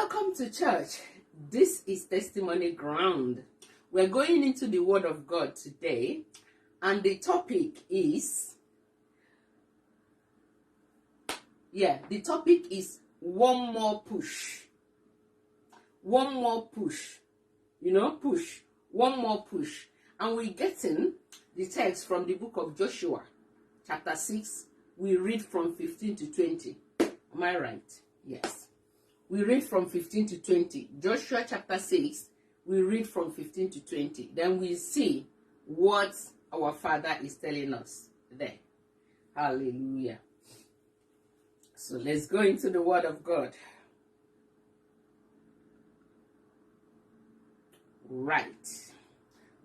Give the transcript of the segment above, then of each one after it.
Welcome to church. This is Testimony Ground. We're going into the Word of God today, and the topic is, one more push. One more push. Push. One more push. And we're getting the text from the book of Joshua, chapter 6. We read from 15 to 20. Am I right? Yes. We read from 15 to 20. Joshua chapter 6, we read from 15 to 20. Then we see what our Father is telling us there. Hallelujah. So let's go into the Word of God. Right.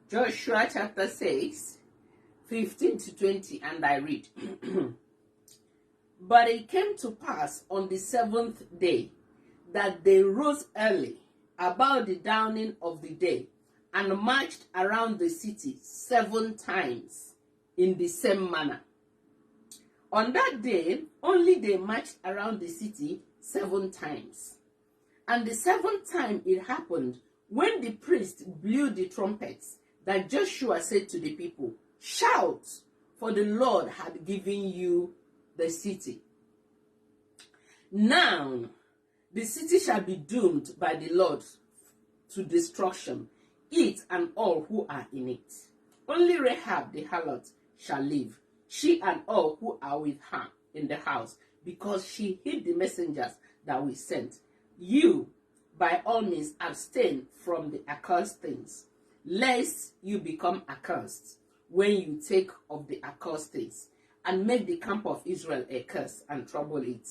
Joshua chapter 6, 15 to 20, and I read. But it came to pass on the seventh day that they rose early about the dawning of the day and marched around the city 7 times in the same manner. On that day, only they marched around the city 7 times. And the 7th time it happened, when the priest blew the trumpets, that Joshua said to the people, "Shout, for the Lord had given you the city. Now, the city shall be doomed by the Lord to destruction, it and all who are in it. Only Rahab the harlot shall live, she and all who are with her in the house, because she hid the messengers that we sent. You, by all means, abstain from the accursed things, lest you become accursed when you take of the accursed things, and make the camp of Israel a curse and trouble it.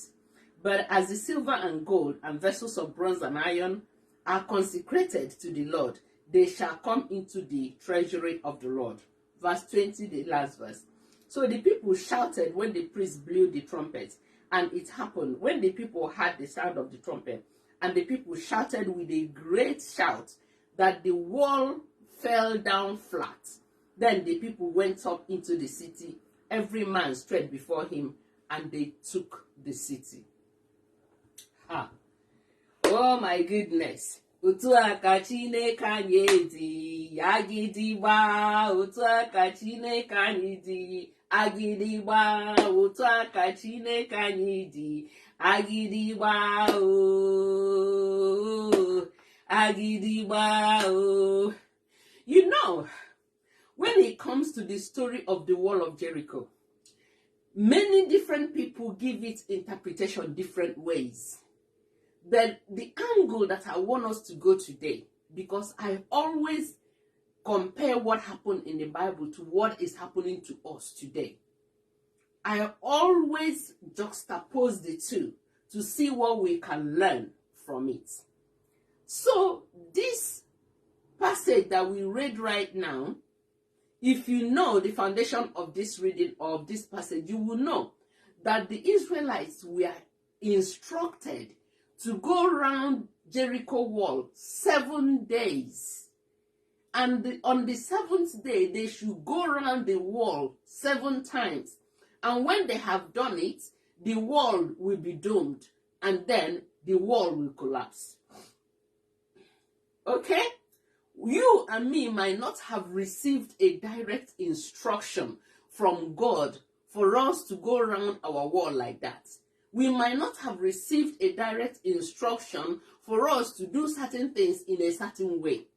But as the silver and gold and vessels of bronze and iron are consecrated to the Lord, they shall come into the treasury of the Lord." Verse 20, the last verse. So the people shouted when the priest blew the trumpet. And it happened when the people heard the sound of the trumpet, and the people shouted with a great shout, that the wall fell down flat. Then the people went up into the city, every man straight before him, and they took the city. Oh my goodness. Otu aka Chineke anyị dị agịdịgba, otu aka Chineke anyị dị agịdịgba, otu aka Chineke anyị dị agịdịgba o, agịdịgba o. You know, when it comes to the story of the wall of Jericho, many different people give it interpretation different ways. But the angle that I want us to go today, because I always compare what happened in the Bible to what is happening to us today. I always juxtapose the two to see what we can learn from it. So this passage that we read right now, if you know the foundation of this reading of this passage, you will know that the Israelites were instructed to go around Jericho wall 7 days. And on the 7th day, they should go around the wall 7 times. And when they have done it, the wall will be doomed. And then the wall will collapse. Okay? You and me might not have received a direct instruction from God for us to go around our wall like that. We might not have received a direct instruction for us to do certain things in a certain way.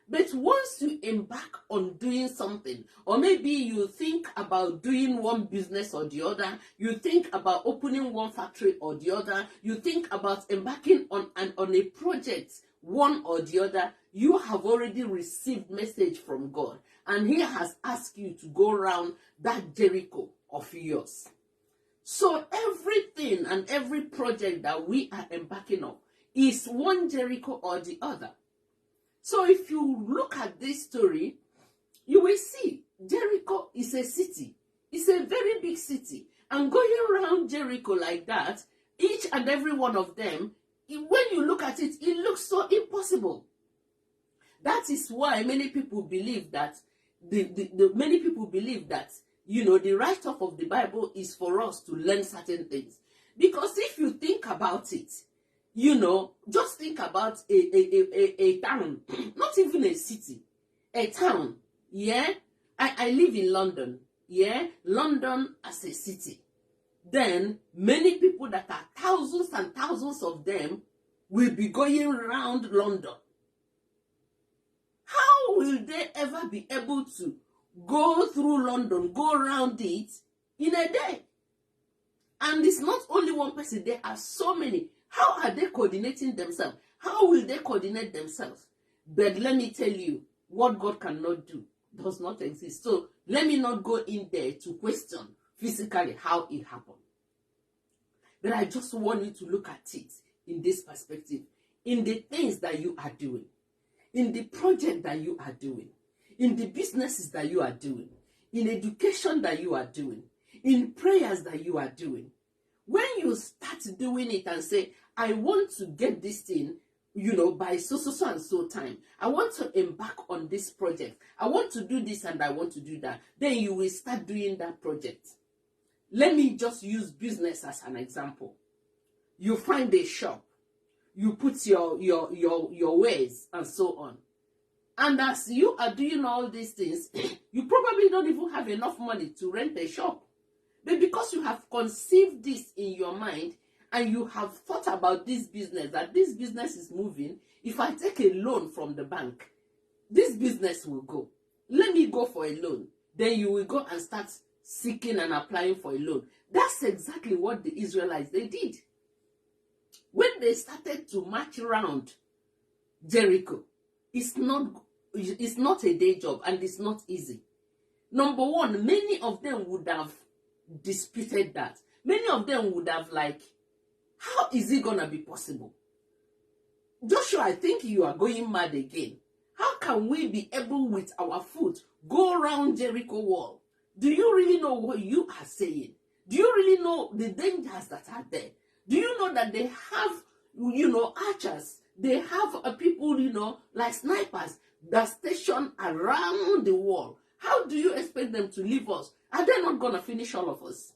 But once you embark on doing something, or maybe you think about doing one business or the other, you think about opening one factory or the other, you think about embarking on a project, one or the other, you have already received message from God. And He has asked you to go around that Jericho of yours. So everything and every project that we are embarking on is one Jericho or the other. So if you look at this story, you will see Jericho is a city. It's a very big city. And going around Jericho like that, each and every one of them, when you look at it, it looks so impossible. That is why many people believe that the write-up of the Bible is for us to learn certain things. Because if you think about it, Just think about a town, not even a city, a town. Yeah, I live in London. Yeah, London as a city. Then many people that are thousands and thousands of them will be going around London. How will they ever be able to go through London, go around it in a day? And it's not only one person, there are so many. How are they coordinating themselves? How will they coordinate themselves? But let me tell you, what God cannot do does not exist. So let me not go in there to question physically how it happened. But I just want you to look at it in this perspective, in the things that you are doing, in the project that you are doing, in the businesses that you are doing, in education that you are doing, in prayers that you are doing. When you start doing it and say, I want to get this thing, by so and so time. I want to embark on this project. I want to do this and I want to do that. Then you will start doing that project. Let me just use business as an example. You find a shop. You put your wares and so on. And as you are doing all these things, you probably don't even have enough money to rent a shop. But because you have conceived this in your mind and you have thought about this business, that this business is moving, if I take a loan from the bank, this business will go. Let me go for a loan. Then you will go and start seeking and applying for a loan. That's exactly what the Israelites, they did. When they started to march around Jericho, it's not a day job and it's not easy. Number one, many of them would have disputed that. Many of them would have how is it gonna be possible? Joshua, I think you are going mad again. How can we be able with our foot go around Jericho wall? Do you really know what you are saying? Do you really know the dangers that are there? Do you know that they have, archers? They have people, like snipers that station around the wall. How do you expect them to leave us? Are they not going to finish all of us?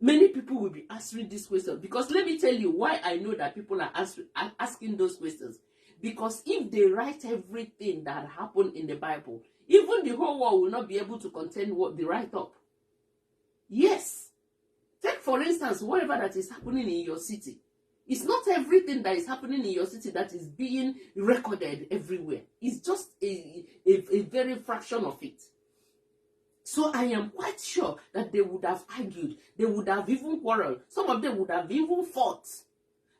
Many people will be answering this question, because let me tell you why I know that people are asking those questions. Because if they write everything that happened in the Bible, even the whole world will not be able to contain what they write up. Yes. Take, for instance, whatever that is happening in your city. It's not everything that is happening in your city that is being recorded everywhere. It's just a very fraction of it. So I am quite sure that they would have argued. They would have even quarreled. Some of them would have even fought.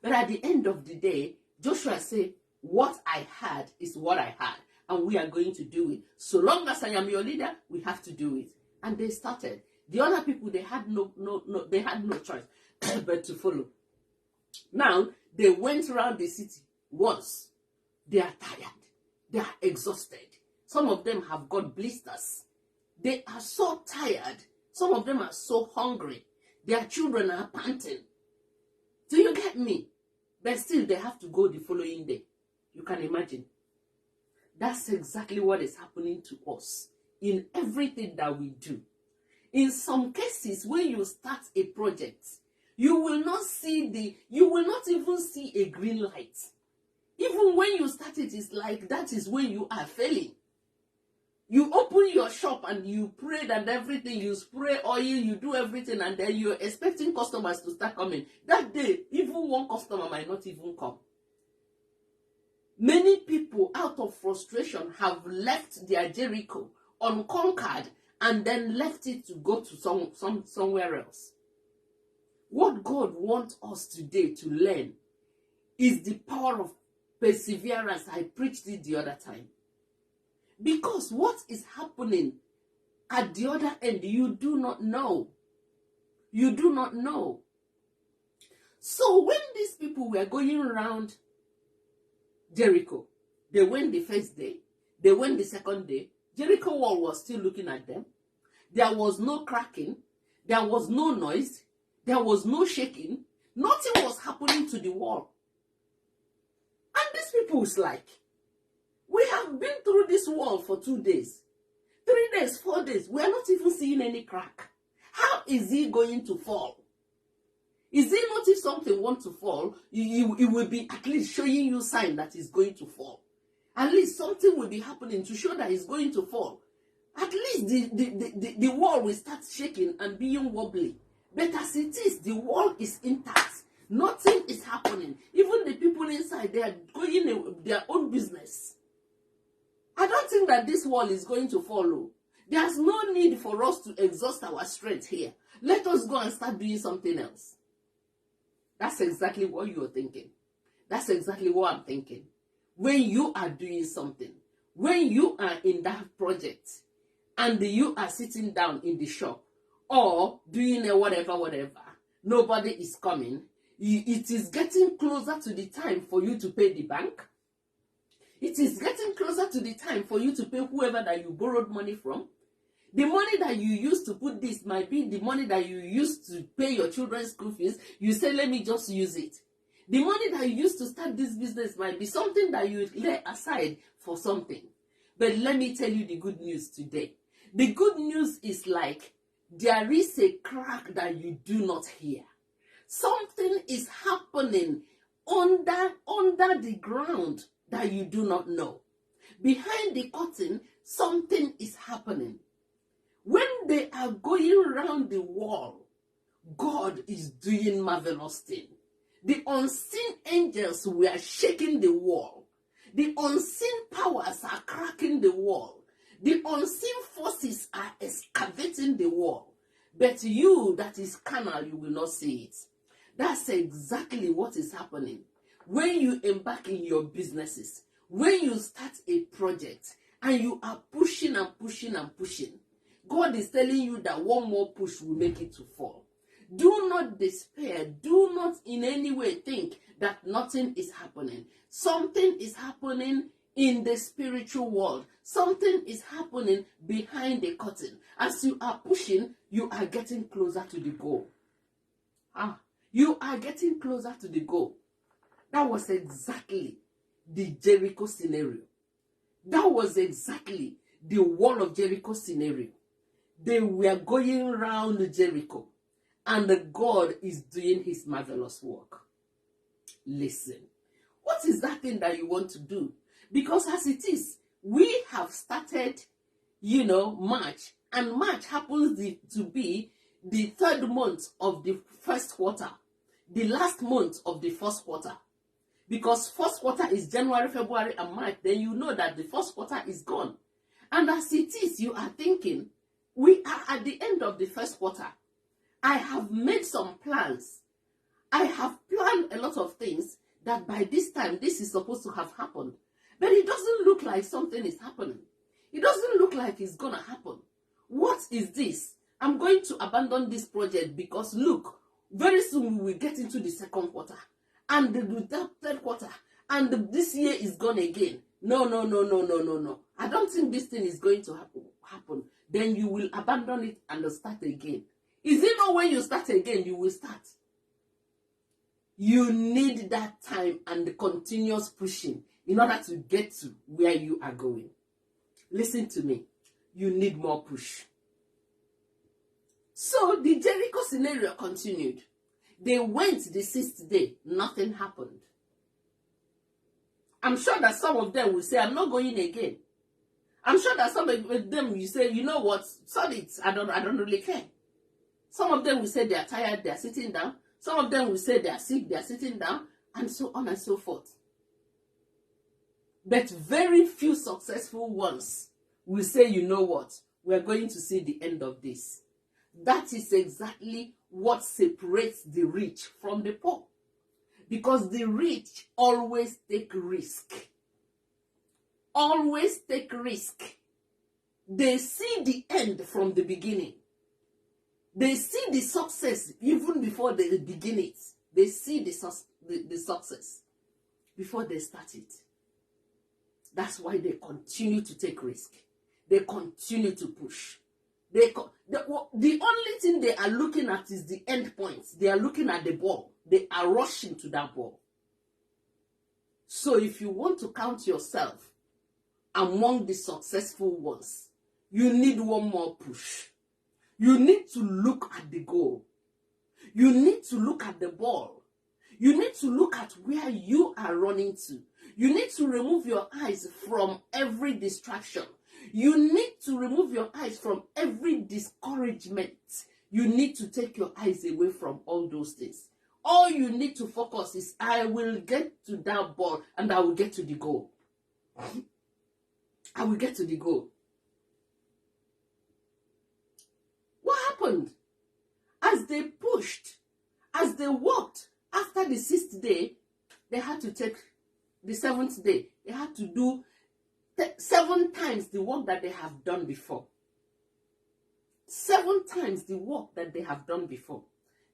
But at the end of the day, Joshua said, what I had is what I had. And we are going to do it. So long as I am your leader, we have to do it. And they started. The other people, they had no choice but to follow. Now, they went around the city once. They are tired. They are exhausted. Some of them have got blisters. They are so tired. Some of them are so hungry. Their children are panting. Do you get me? But still, they have to go the following day. You can imagine. That's exactly what is happening to us in everything that we do. In some cases, when you start a project, you will not even see a green light. Even when you start it, it's like that is when you are failing. You open your shop and you pray that everything, you spray oil, you do everything, and then you're expecting customers to start coming. That day, even one customer might not even come. Many people, out of frustration, have left their Jericho unconquered and then left it to go to somewhere else. What God wants us today to learn is the power of perseverance. I preached it the other time. Because what is happening at the other end, you do not know. You do not know. So when these people were going around Jericho, they went the first day, they went the second day, Jericho wall was still looking at them. There was no cracking, there was no noise, there was no shaking, nothing was happening to the wall. And these people was like, we have been through this wall for 2 days, 3 days, 4 days. We are not even seeing any crack. How is he going to fall? Is it not if something wants to fall, it will be at least showing you sign that it's going to fall. At least something will be happening to show that it's going to fall. At least the wall will start shaking and being wobbly. But as it is, the wall is intact. Nothing is happening. Even the people inside, they are going their own business. I don't think that this wall is going to follow. There's no need for us to exhaust our strength here. Let us go and start doing something else. That's exactly what you're thinking. That's exactly what I'm thinking. When you are doing something, when you are in that project, and you are sitting down in the shop, or doing a whatever, nobody is coming, it is getting closer to the time for you to pay the bank. It is getting closer to the time for you to pay whoever that you borrowed money from. The money that you used to put this might be the money that you used to pay your children's school fees. You say, let me just use it. The money that you used to start this business might be something that you lay aside for something. But let me tell you the good news today. The good news is like there is a crack that you do not hear. Something is happening under the ground that you do not know. Behind the curtain, something is happening. When they are going around the wall, God is doing marvelous things. The unseen angels were shaking the wall. The unseen powers are cracking the wall. The unseen forces are excavating the wall. But you that is carnal, you will not see it. That's exactly what is happening. When you embark in your businesses, when you start a project, and you are pushing and pushing and pushing, God is telling you that one more push will make it to fall. Do not despair. Do not in any way think that nothing is happening. Something is happening in the spiritual world. Something is happening behind the curtain. As you are pushing, you are getting closer to the goal. You are getting closer to the goal. That was exactly the Jericho scenario. That was exactly the wall of Jericho scenario. They were going around Jericho, and God is doing his marvelous work. Listen, what is that thing that you want to do? Because as it is, we have started, March, and March happens to be the third month of the first quarter, the last month of the first quarter. Because first quarter is January, February, and March, then you know that the first quarter is gone. And as it is, you are thinking, we are at the end of the first quarter. I have made some plans. I have planned a lot of things that by this time, this is supposed to have happened. But it doesn't look like something is happening. It doesn't look like it's going to happen. What is this? I'm going to abandon this project because, look, very soon we will get into the second quarter. And the third quarter. And this year is gone again. No. I don't think this thing is going to happen. Then you will abandon it and start again. Is it not when you start again, you will start? You need that time and the continuous pushing in order to get to where you are going. Listen to me. You need more push. So the Jericho scenario continued. They went the sixth day. Nothing happened. I'm sure that some of them will say, I'm not going again. I'm sure that some of them will say, you know what, solid, I don't really care. Some of them will say they are tired, they are sitting down. Some of them will say they are sick, they are sitting down, and so on and so forth. But very few successful ones will say, you know what, we're going to see the end of this. That is exactly what separates the rich from the poor. Because the rich always take risk. Always take risk. They see the end from the beginning. They see the success even before they begin it. They see the success before they start it. That's why they continue to take risk. They continue to push. The only thing they are looking at is the end point. They are looking at the ball. They are rushing to that ball. So if you want to count yourself among the successful ones, you need one more push. You need to look at the goal. You need to look at the ball. You need to look at where you are running to. You need to remove your eyes from every distraction. You need to remove your eyes from every discouragement. You need to take your eyes away from all those things. All you need to focus is, I will get to that ball and I will get to the goal. I will get to the goal. What happened? As they pushed, as they walked, after the 6th day, they had to take the 7th day. They had to do 7 times the work that they have done before. 7 times the work that they have done before.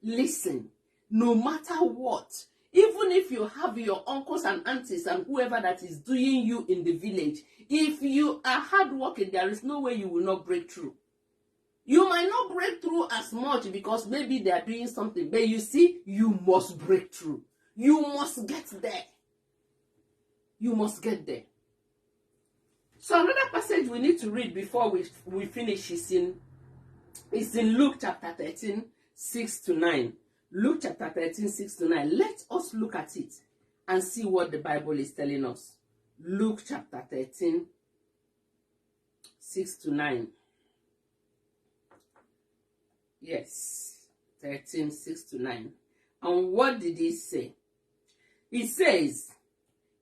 Listen, no matter what, even if you have your uncles and aunties and whoever that is doing you in the village, if you are hardworking, there is no way you will not break through. You might not break through as much because maybe they are doing something, but you see, you must break through. You must get there. You must get there. So another passage we need to read before we finish is in Luke chapter 13, 6-9. Luke chapter 13, 6-9. Let us look at it and see what the Bible is telling us. Luke chapter 13, 6-9. Yes, 13, 6-9. And what did he say? He says,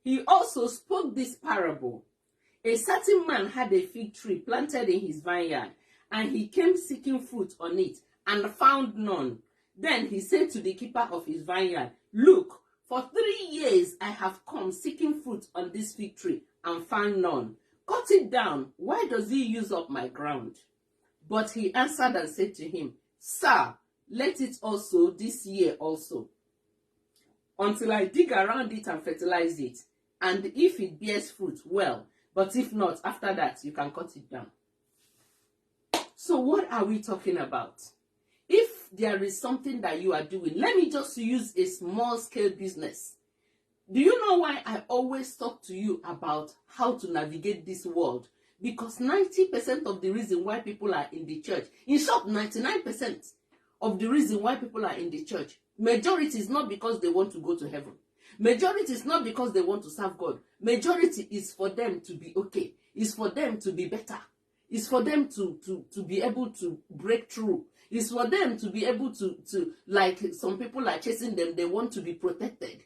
he also spoke this parable. A certain man had a fig tree planted in his vineyard, and he came seeking fruit on it, and found none. Then he said to the keeper of his vineyard, look, for 3 years I have come seeking fruit on this fig tree, and found none. Cut it down. Why does he use up my ground? But he answered and said to him, Sir, let it also this year also, until I dig around it and fertilize it. And if it bears fruit, well. But if not, after that, you can cut it down. So what are we talking about? If there is something that you are doing, let me just use a small scale business. Do you know why I always talk to you about how to navigate this world? Because 90% of the reason why people are in the church, in short, 99% of the reason why people are in the church, majority is not because they want to go to heaven. Majority is not because they want to serve God. Majority is for them to be okay. It's for them to be better. It's for them to be able to break through. It's for them to be able to like some people are chasing them, they want to be protected.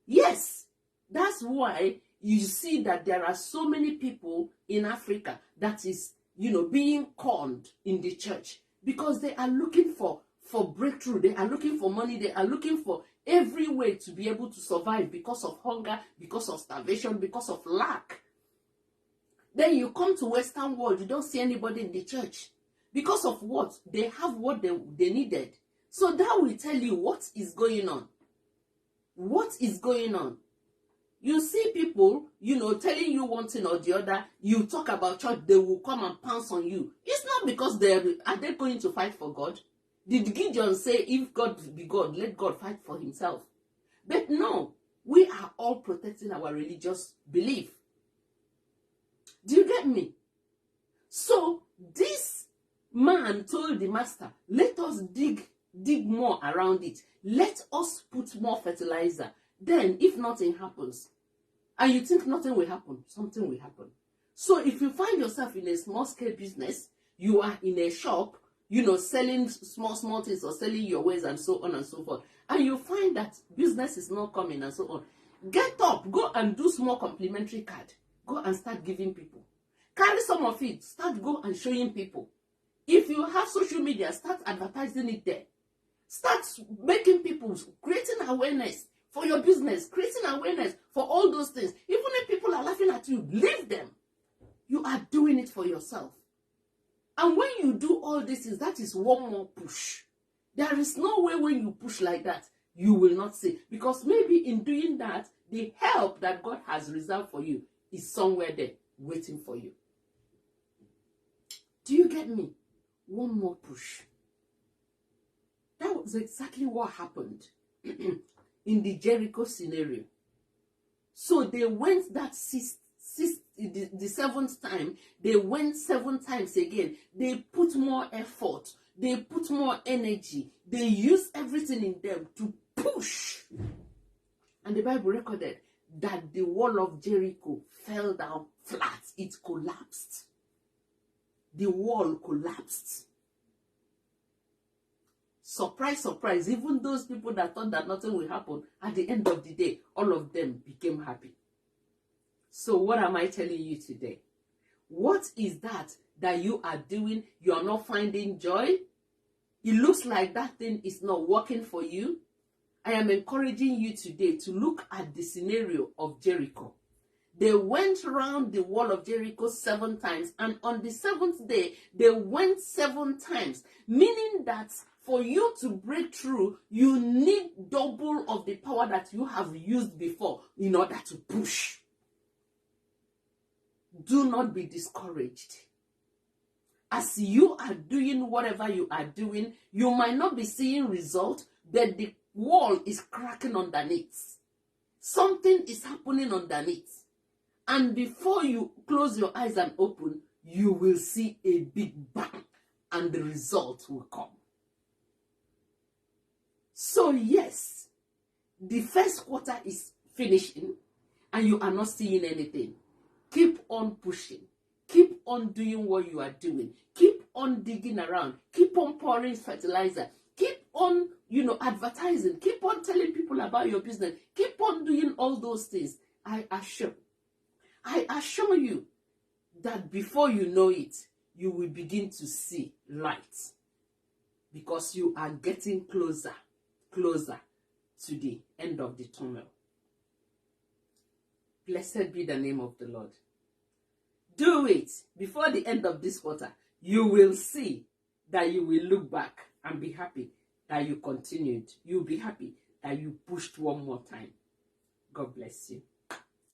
Yes, that's why you see that there are so many people in Africa that is, being conned in the church because they are looking for breakthrough. They are looking for money. They are looking for every way to be able to survive because of hunger, because of starvation, because of lack. Then you come to Western world, you don't see anybody in the church. Because of what? They have what they needed. So that will tell you what is going on. What is going on? You see people, telling you one thing or the other. You talk about church, they will come and pounce on you. It's not because are they going to fight for God? Did Gideon say, if God be God, let God fight for himself? But no, we are all protecting our religious belief. Do you get me? So this man told the master, let us dig more around it. Let us put more fertilizer. Then if nothing happens, and you think nothing will happen, something will happen. So if you find yourself in a small scale business, you are in a shop, selling small things or selling your wares and so on and so forth, and you find that business is not coming and so on, get up, go and do small complimentary card. Go and start giving people. Carry some of it, go and showing people. If you have social media, start advertising it there. Start making people, creating awareness for your business, creating awareness for all those things. Even if people are laughing at you, leave them. You are doing it for yourself. And when you do all these things, that is one more push. There is no way when you push like that, you will not see. Because maybe in doing that, the help that God has reserved for you is somewhere there waiting for you. Do you get me? One more push. That was exactly what happened in the Jericho scenario. So they went that the 7th time. They went 7 times again. They put more effort. they put more energy, they use everything in them to push. And the Bible recorded that the wall of Jericho fell down flat. It collapsed. The wall collapsed. Surprise, surprise, even those people that thought that nothing will happen, at the end of the day, all of them became happy. So what am I telling you today? What is that you are doing? You are not finding joy? It looks like that thing is not working for you. I am encouraging you today to look at the scenario of Jericho. They went around the wall of Jericho 7 times, and on the 7th day, they went 7 times, meaning that for you to break through, you need double of the power that you have used before in order to push. Do not be discouraged. As you are doing whatever you are doing, you might not be seeing results, but the wall is cracking underneath. Something is happening underneath. And before you close your eyes and open, you will see a big bang, and the result will come. So yes, the first quarter is finishing, and you are not seeing anything. Keep on pushing. Keep on doing what you are doing. Keep on digging around. Keep on pouring fertilizer. Keep on, advertising. Keep on telling people about your business. Keep on doing all those things. I assure you that before you know it, you will begin to see light, because you are getting closer to the end of the tunnel. Blessed be the name of the Lord. Do it before the end of this quarter. You will see that you will look back and be happy that you continued. You'll be happy that you pushed one more time. God bless you.